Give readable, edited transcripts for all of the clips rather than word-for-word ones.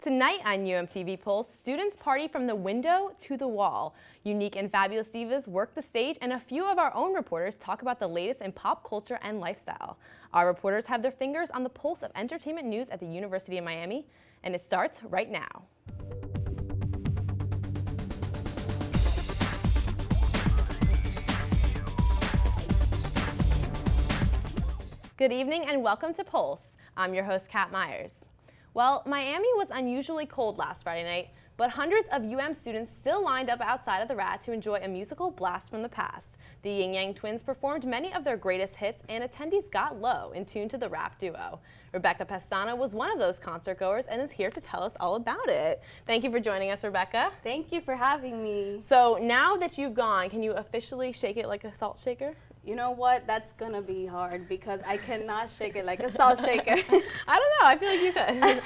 Tonight on UMTV Pulse, students party from the window to the wall. Unique and fabulous divas work the stage, and a few of our own reporters talk about the latest in pop culture and lifestyle. Our reporters have their fingers on the pulse of entertainment news at the University of Miami, and it starts right now. Good evening and welcome to Pulse. I'm your host, Kat Myers. Well, Miami was unusually cold last Friday night, but hundreds of UM students still lined up outside of the Rat to enjoy a musical blast from the past. The Yin Yang Twins performed many of their greatest hits, and attendees got low in tune to the rap duo. Rebecca Pestana was one of those concert goers and is here to tell us all about it. Thank you for joining us, Rebecca. Thank you for having me. So now that you've gone, can you officially shake it like a salt shaker? You know what? That's gonna be hard because I cannot shake it like a salt shaker. I don't know. I feel like you could.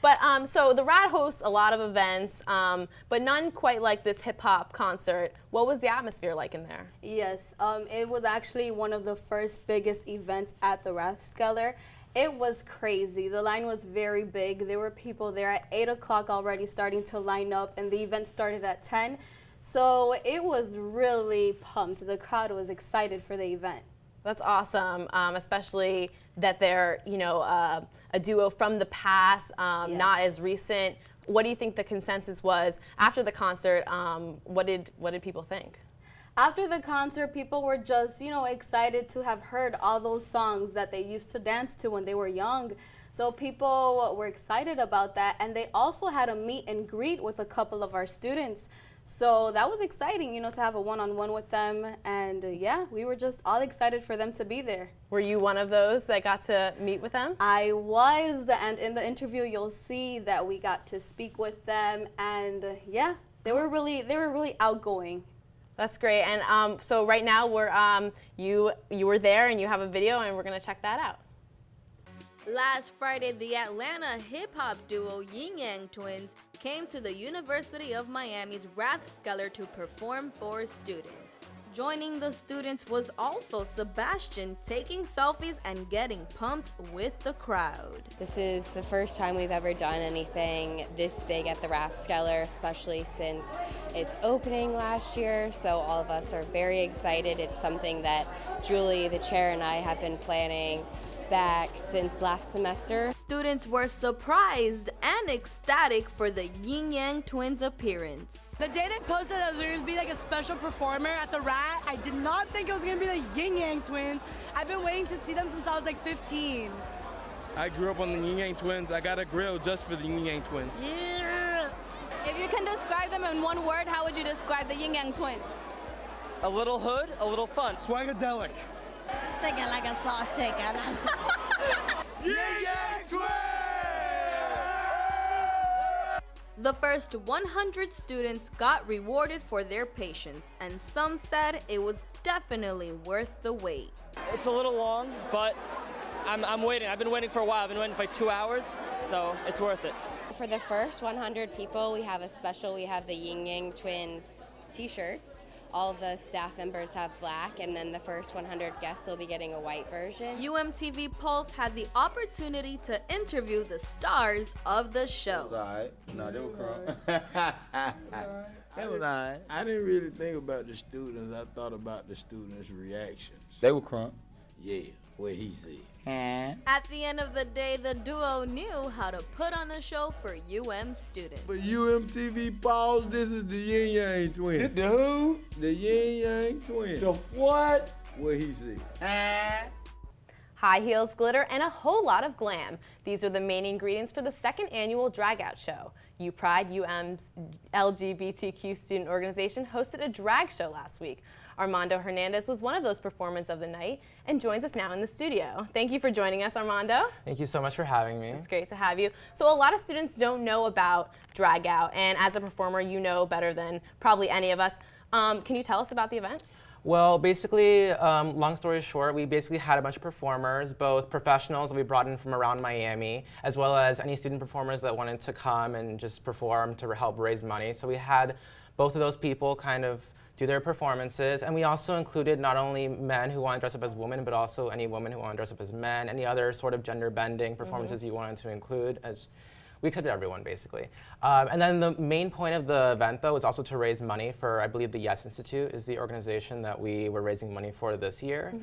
But so the Rat hosts a lot of events, but none quite like this hip hop concert. What was the atmosphere like in there? Yes, it was actually one of the first biggest events at the Rathskeller. It was crazy. The line was very big. There were people there at 8 o'clock already starting to line up, and the event started at 10. So it was really pumped. The crowd was excited for the event. That's awesome, especially that they're, a duo from the past, Yes. not as recent. What do you think the consensus was after the concert? What did people think? After the concert, people were just, excited to have heard all those songs that they used to dance to when they were young. So people were excited about that, and they also had a meet and greet with a couple of our students. So that was exciting, to have a one-on-one with them, and yeah, we were just all excited for them to be there. Were you one of those that got to meet with them? I was, and in the interview you'll see that we got to speak with them, and yeah, they were really outgoing. That's great. And so right now you were there and you have a video, and we're gonna check that out. Last Friday, the Atlanta hip-hop duo Yin Yang Twins came to the University of Miami's Rathskeller to perform for students. Joining the students was also Sebastian, taking selfies and getting pumped with the crowd. This is the first time we've ever done anything this big at the Rathskeller, especially since it's opening last year, so all of us are very excited. It's something that Julie, the chair, and I have been planning back since last semester. Students were surprised and ecstatic for the Yin Yang Twins' appearance. The day they posted that there was going to be like a special performer at the Rat, I did not think it was going to be the Yin Yang Twins. I've been waiting to see them since I was like 15. I grew up on the Yin Yang Twins. I got a grill just for the Yin Yang Twins. Yeah. If you can describe them in one word, how would you describe the Yin Yang Twins? A little hood, a little fun. Swagadelic. Shake it like a salt shaker. Yin Yang Twins! The first 100 students got rewarded for their patience, and some said it was definitely worth the wait. It's a little long, but I'm waiting. I've been waiting for a while. I've been waiting for like 2 hours, so it's worth it. For the first 100 people, we have the Yin Yang Twins t-shirts. All of the staff members have black, and then the first 100 guests will be getting a white version. UMTV Pulse had the opportunity to interview the stars of the show. Alright. No, they were crunk. It was alright. I didn't really think about the students. I thought about the students' reactions. They were crunk. Yeah, what he said. At the end of the day, the duo knew how to put on a show for UM students. For UMTV Pulse, this is the Yin Yang Twins. The who? The Yin Yang Twins. The what? What he said. High heels, glitter, and a whole lot of glam. These are the main ingredients for the second annual Drag Out Show. UPride, UM's LGBTQ student organization, hosted a drag show last week. Armando Hernandez was one of those performers of the night and joins us now in the studio. Thank you for joining us, Armando. Thank you so much for having me. It's great to have you. So a lot of students don't know about Drag Out, and as a performer, you know better than probably any of us. Can you tell us about the event? Well, basically, long story short, we basically had a bunch of performers, both professionals that we brought in from around Miami, as well as any student performers that wanted to come and just perform to help raise money. So we had both of those people kind of do their performances, and we also included not only men who want to dress up as women, but also any women who want to dress up as men, any other sort of gender bending performances you wanted to include. we accepted everyone basically. And then the main point of the event though was also to raise money for, I believe the Yes Institute is the organization that we were raising money for this year.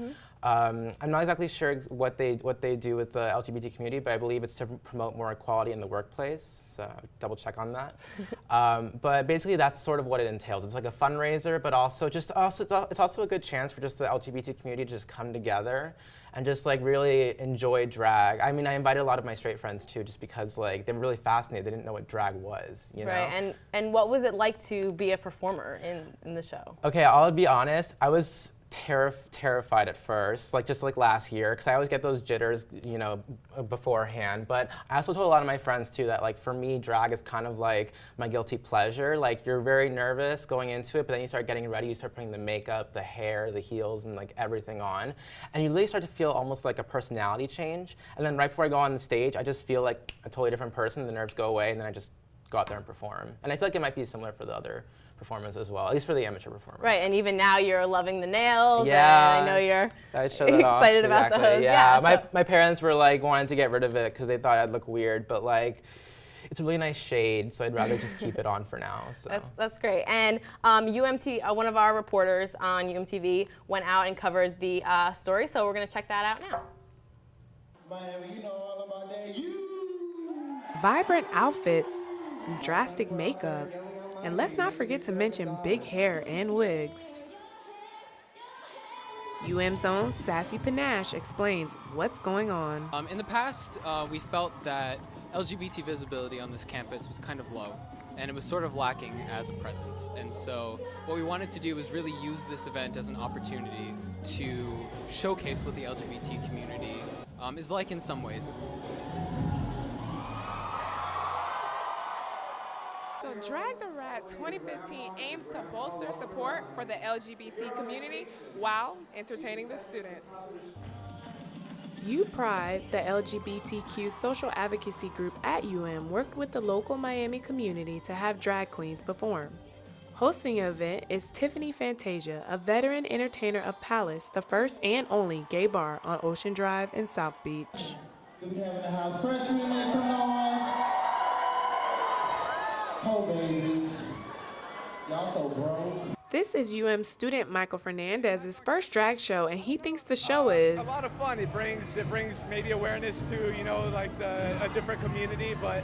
I'm not exactly sure what they do with the LGBT community, but I believe it's to promote more equality in the workplace, so double check on that. But basically that's sort of what it entails. It's like a fundraiser, but also it's also a good chance for just the LGBT community to just come together and just like really enjoy drag. I mean, I invited a lot of my straight friends too, just because like they were really fascinated. They didn't know what drag was, you know? Right, and what was it like to be a performer in the show? Okay, I'll be honest, I was terrified at first, just like last year, because I always get those jitters, you know, beforehand. But I also told a lot of my friends too that like for me, drag is kind of like my guilty pleasure. Like you're very nervous going into it, but then you start getting ready, you start putting the makeup, the hair, the heels, and like everything on, and you really start to feel almost like a personality change. And then right before I go on the stage, I just feel like a totally different person. The nerves go away, and then I just go out there and perform. And I feel like it might be similar for the other performers as well, at least for the amateur performers. Right, and even now you're loving the nails, yeah, and I know you're excited about the hose. Yeah, so. my parents were like wanting to get rid of it because they thought I'd look weird, but like it's a really nice shade, so I'd rather just keep it on for now. So. That's great. And one of our reporters on UMTV went out and covered the story, so we're gonna check that out now. Miami, you know all about that. Vibrant outfits, drastic makeup, and let's not forget to mention big hair and wigs. UM's own Sassy Panache explains what's going on. In the past, we felt that LGBT visibility on this campus was kind of low, and it was sort of lacking as a presence. And so what we wanted to do was really use this event as an opportunity to showcase what the LGBT community is like in some ways. So Drag the Rat 2015 aims to bolster support for the LGBT community while entertaining the students. UPride, the LGBTQ social advocacy group at worked with the local Miami community to have drag queens perform. Hosting the event is Tiffany Fantasia, a veteran entertainer of Palace, the first and only gay bar on Ocean Drive in South Beach. Do we have in the house freshmen, make some noise? Oh, babies. Y'all so broke. This is student Michael Fernandez's first drag show, and he thinks the show is a lot of fun. It brings maybe awareness to, you know, like a different community, but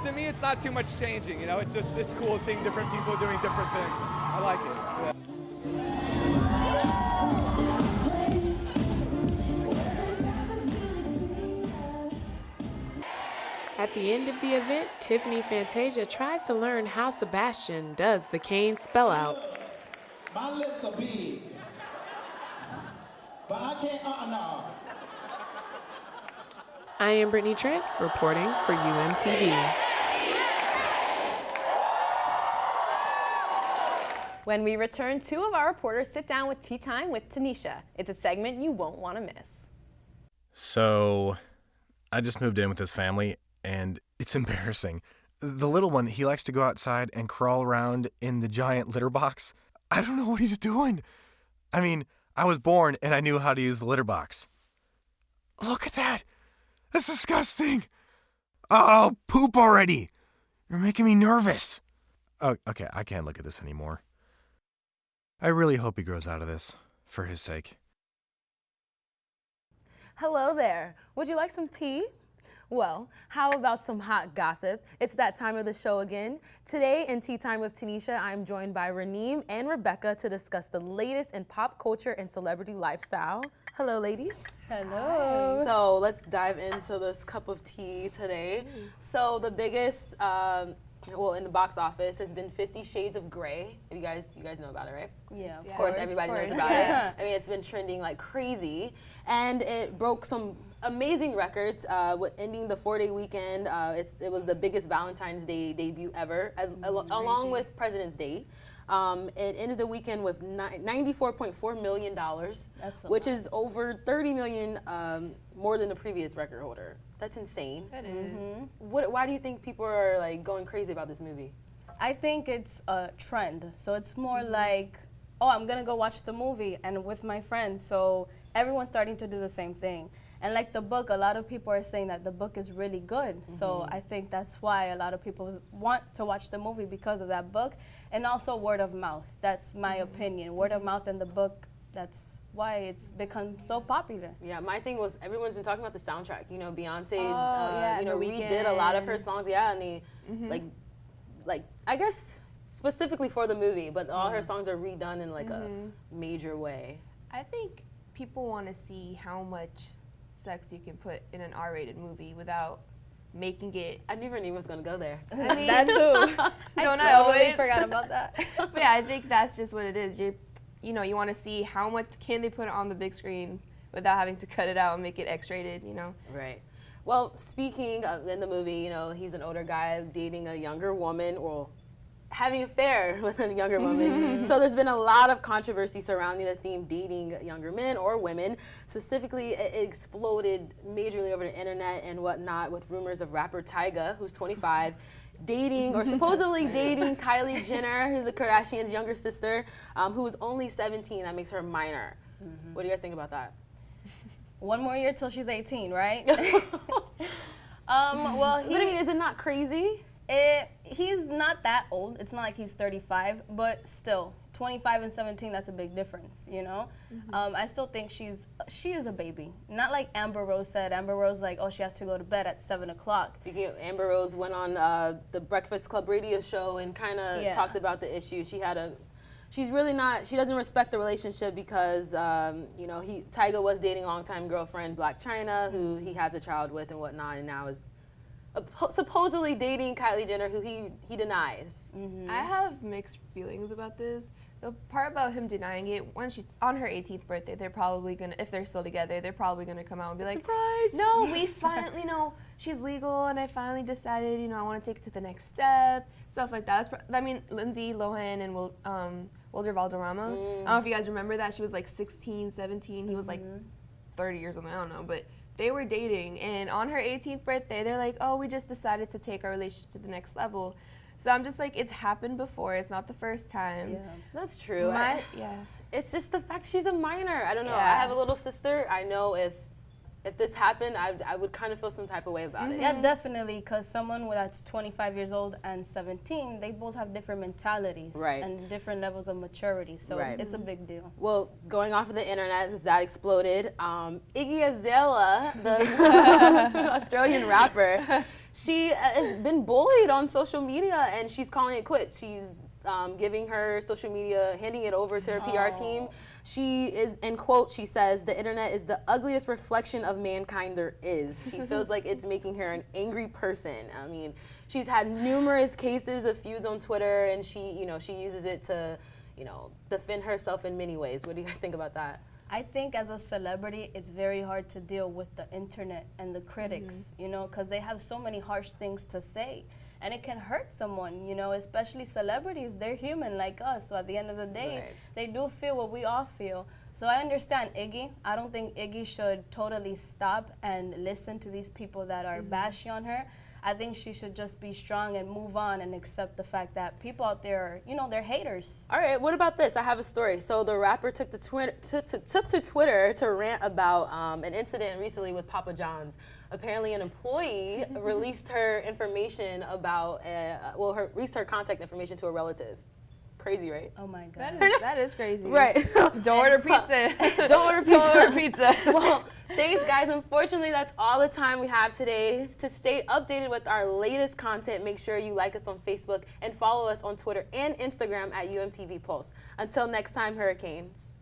to me it's not too much changing, you know. It's cool seeing different people doing different things. I like it. Yeah. At the end of the event, Tiffany Fantasia tries to learn how Sebastian does the cane spell out. My lips are big, but I can't, no. I am Brittany Trent, reporting for UMTV. When we return, two of our reporters sit down with Tea Time with Tanisha. It's a segment you won't want to miss. So, I just moved in with this family, and it's embarrassing. The little one, he likes to go outside and crawl around in the giant litter box. I don't know what he's doing. I mean, I was born and I knew how to use the litter box. Look at that. That's disgusting. Oh, poop already. You're making me nervous. Oh, okay, I can't look at this anymore. I really hope he grows out of this, for his sake. Hello there. Would you like some tea? Well, how about some hot gossip? It's that time of the show again. Today in Tea Time with Tanisha, I'm joined by Raneem and Rebecca to discuss the latest in pop culture and celebrity lifestyle. Hello, ladies. Hello. So let's dive into this cup of tea today. So the biggest, in the box office has been 50 Shades of Grey. You guys know about it, right? Yeah, Of course, everybody knows about it. I mean, it's been trending like crazy, and it broke some amazing records, ending the 4-day weekend. It was the biggest Valentine's Day debut ever, along with President's Day. It ended the weekend with $94.4 million, which is over $30 million more than the previous record holder. That's insane. It is. Why do you think people are like going crazy about this movie? I think it's a trend. So it's more like, oh, I'm gonna go watch the movie and with my friends. So everyone's starting to do the same thing. And like the book, a lot of people are saying that the book is really good. So I think that's why a lot of people want to watch the movie because of that book. And also word of mouth. That's my opinion. Word of mouth in the book, that's why it's become so popular. Yeah, my thing was everyone's been talking about the soundtrack. You know, Beyonce, yeah, you know, redid a lot of her songs. Yeah, and they like I guess specifically for the movie, but all her songs are redone in like a major way. I think people want to see how much sex you can put in an R-rated movie without making it. I never knew was gonna go there. I mean, That too. don't I I totally always forgot about that. But yeah, I think that's just what it is. You know, you want to see how much can they put on the big screen without having to cut it out and make it X-rated, you know? Right. Well, speaking of in the movie, you know, he's an older guy dating a younger woman, or having an affair with a younger woman. So there's been a lot of controversy surrounding the theme dating younger men or women. Specifically, it exploded majorly over the internet and whatnot with rumors of rapper Tyga, who's 25, dating or supposedly dating Kylie Jenner, who's the Kardashians' younger sister, who is only 17. That makes her a minor. What do you guys think about that? One more year till she's 18, right? Well, But I mean, is it not crazy? He's not that old. It's not like he's 35, but still, 25 and 17, that's a big difference, you know? I still think she is a baby. Not like Amber Rose said. Amber Rose, like, oh, she has to go to bed at 7 o'clock. Amber Rose went on the Breakfast Club radio show and kind of talked about the issue. She's really not, she doesn't respect the relationship because, you know, Tyga was dating a longtime girlfriend, Black China, who he has a child with and whatnot, and now is supposedly dating Kylie Jenner, who he denies. I have mixed feelings about this. The part about him denying it, when she's on her 18th birthday, they're probably gonna, if they're still together, they're probably gonna come out and be like, surprise! No, we finally, you know, she's legal, and I finally decided, you know, I want to take it to the next step, stuff like that. I mean, Lindsay Lohan and Wilder Valderrama. I don't know if you guys remember that. She was like 16, 17. He was like 30 years old. I don't know, but they were dating, and on her 18th birthday, they're like, oh, we just decided to take our relationship to the next level. So I'm just like, it's happened before. It's not the first time. Yeah, that's true. Yeah. It's just the fact she's a minor. I don't know. Yeah. I have a little sister. I know if this happened, I would kind of feel some type of way about it. Yeah, definitely, because someone that's 25 years old and 17, they both have different mentalities and different levels of maturity, so it's a big deal. Well, going off of the internet, as that exploded, Iggy Azalea, the Australian rapper, she has been bullied on social media, and she's calling it quits. She's giving her social media, handing it over to her PR team. She is, in quote, she says, the internet is the ugliest reflection of mankind there is. She feels like it's making her an angry person. I mean, she's had numerous cases of feuds on Twitter, and she uses it to, defend herself in many ways. What do you guys think about that? I think as a celebrity, it's very hard to deal with the internet and the critics, because they have so many harsh things to say. And it can hurt someone, especially celebrities. They're human like us. So at the end of the day, they do feel what we all feel. So I understand Iggy. I don't think Iggy should totally stop and listen to these people that are bashing on her. I think she should just be strong and move on and accept the fact that people out there are, they're haters. All right, what about this? I have a story. So the rapper took to Twitter to rant about an incident recently with Papa John's. Apparently an employee released her information about, released her contact information to a relative. Crazy, right? Oh my God. That is crazy. Right. Don't order pizza. Don't order pizza. Don't order pizza. Well, thanks guys. Unfortunately, that's all the time we have today. To stay updated with our latest content, make sure you like us on Facebook and follow us on Twitter and Instagram at UMTV Pulse. Until next time, Hurricanes.